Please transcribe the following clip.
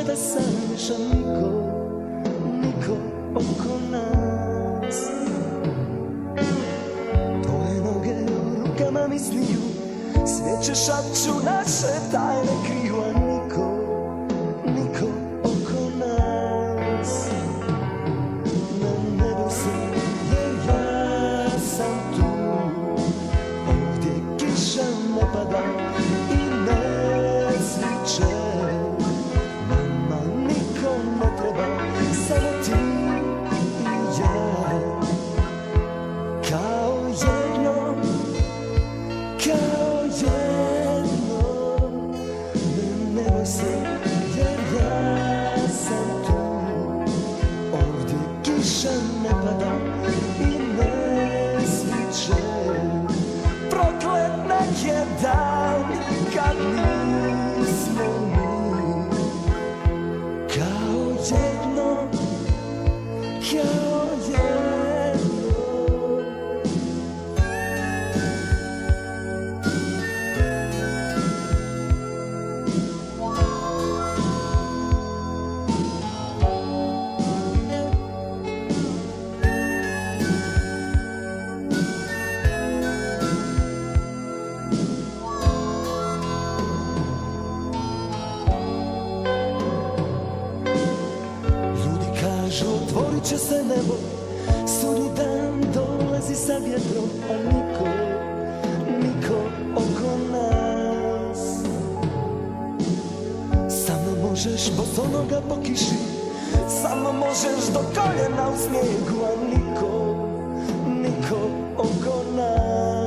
da sanjaš, a niko oko nas. Tvoje noge u rukama mi sniju, svijeće šapću, naše tajne kriju, a niko oko nas. Ne boj se, jer ja sam tu, ovdje kiša ne pada i ne sviće. Nama niko ne treba, samo ti i ja. Kao jedno, ne boj se, jer ja sam tu, ovdje kiša ne pada i ne sviće. Proklet nek je dan kad nismo mi, kao jedno. Otvorit će se nebo, sudnji dan dolazi sa vjetrom, a niko oko nas. Samo možeš bosonoga po kiši, samo možeš do koljena u snijegu, a niko oko nas.